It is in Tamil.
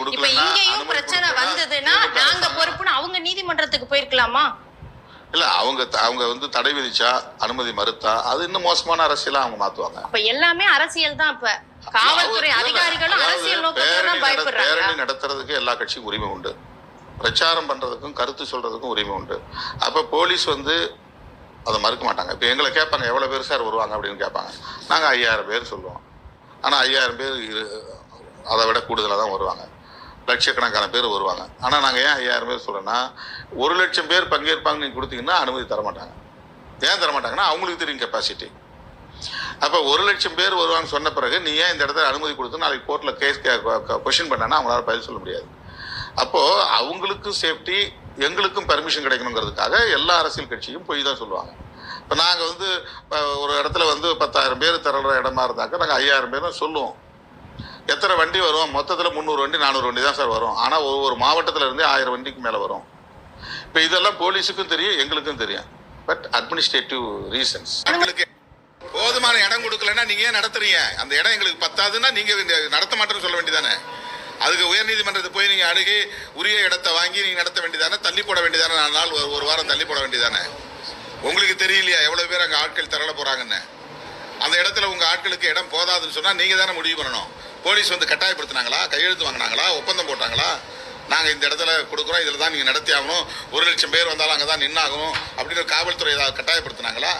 கொடுக்கலன்னா இங்கேயும் பிரச்சனை வந்ததுன்னா நாங்க பொறுப்புன்னு அவங்க நீதிமன்றத்துக்கு போயிருக்கலாமா? இல்ல அவங்க வந்து தடை விதிச்சா அனுமதி மறுத்தா அது இன்னும் மோசமான அரசியலா அவங்க மாத்துவாங்க. அப்ப எல்லாமே அரசியல் தான். இப்ப காவல்துறை அதிகாரிகளும் அரசியல் நோக்கத்துல தான் பயப்படுறாங்க. பேரணி நடத்துறதுக்கு எல்லா கட்சிக்கும் உரிமை உண்டு, பிரச்சாரம் பண்றதுக்கும் கருத்து சொல்றதுக்கும் உரிமை உண்டு. அப்ப போலீஸ் வந்து அதை மறுக்க மாட்டாங்க. இப்போ எங்களை கேட்பாங்க எவ்வளவு பேர் சார் வருவாங்க அப்படின்னு கேட்பாங்க. நாங்க 5000 பேர் சொல்லுவோம். ஆனா 5000 பேர் அதை விட கூடுதலாக தான் வருவாங்க, லட்சக்கணக்கான பேர் வருவாங்க. ஆனால் நாங்கள் ஏன் 5000 பேர் சொல்கிறோன்னா 1,00,000 பேர் பங்கேற்பாங்க நீங்கள் கொடுத்தீங்கன்னா அனுமதி தரமாட்டாங்க. ஏன் தரமாட்டாங்கன்னா அவங்களுக்கு தெரியும் கெப்பாசிட்டி. அப்போ 1,00,000 பேர் வருவாங்கன்னு சொன்ன பிறகு நீ ஏன் இந்த இடத்துல அனுமதி கொடுத்து நாளைக்கு கோர்ட்டில் கேஸ் கொஸ்டின் பண்ணான்னா அவங்களால பதில் சொல்ல முடியாது. அப்போது அவங்களுக்கும் சேஃப்டி எங்களுக்கும் பெர்மிஷன் கிடைக்கணுங்கிறதுக்காக எல்லா அரசியல் கட்சியும் போய் தான் சொல்லுவாங்க. இப்போ நாங்கள் வந்து ஒரு இடத்துல வந்து 10,000 பேர் திரளுற இடமா இருந்தாக்க நாங்கள் 5000 பேர் தான் சொல்லுவோம். எத்தனை வண்டி வரும்? மொத்தத்தில் 300 வண்டி 400 வண்டி தான் சார் வரும். ஆனால் ஒவ்வொரு மாவட்டத்தில் இருந்து 1000 வண்டிக்கு மேலே வரும். இப்போ இதெல்லாம் போலீஸுக்கும் தெரியும், எங்களுக்கும் தெரியும். But administrative reasons. எங்களுக்கு போதுமான இடம் கொடுக்கலன்னா நீங்கள் ஏன் நடத்துறீங்க? அந்த இடம் எங்களுக்கு பத்தாதுன்னா நீங்கள் நடத்த மாட்டேன்னு சொல்ல வேண்டியதானே? அதுக்கு உயர்நீதிமன்றத்தை போய் நீங்கள் அணுகி உரிய இடத்தை வாங்கி நீங்கள் நடத்த வேண்டியதானே? தள்ளி போட வேண்டியதானே? 4 நாள் ஒரு வாரம் தள்ளி போட வேண்டியதானே? உங்களுக்கு தெரியலையா எவ்வளோ பேர் அங்கே ஆட்கள் திரள போகிறாங்கன்னு? அந்த இடத்துல உங்கள் ஆட்களுக்கு இடம் போதாதுன்னு சொன்னால் நீங்கள் தானே முடிவு பண்ணணும். போலீஸ் வந்து கட்டாயப்படுத்தினாங்களா? கையெழுத்து வாங்கினாங்களா? ஒப்பந்தம் போட்டாங்களா? நாங்கள் இந்த இடத்துல கொடுக்குறோம், இதில் தான் நீங்கள் நடத்தி ஆகணும், 1,00,000 பேர் வந்தாலும் அங்கே தான் நின்னாகணும் அப்படின்னு காவல்துறை ஏதாவது கட்டாயப்படுத்தினாங்களா?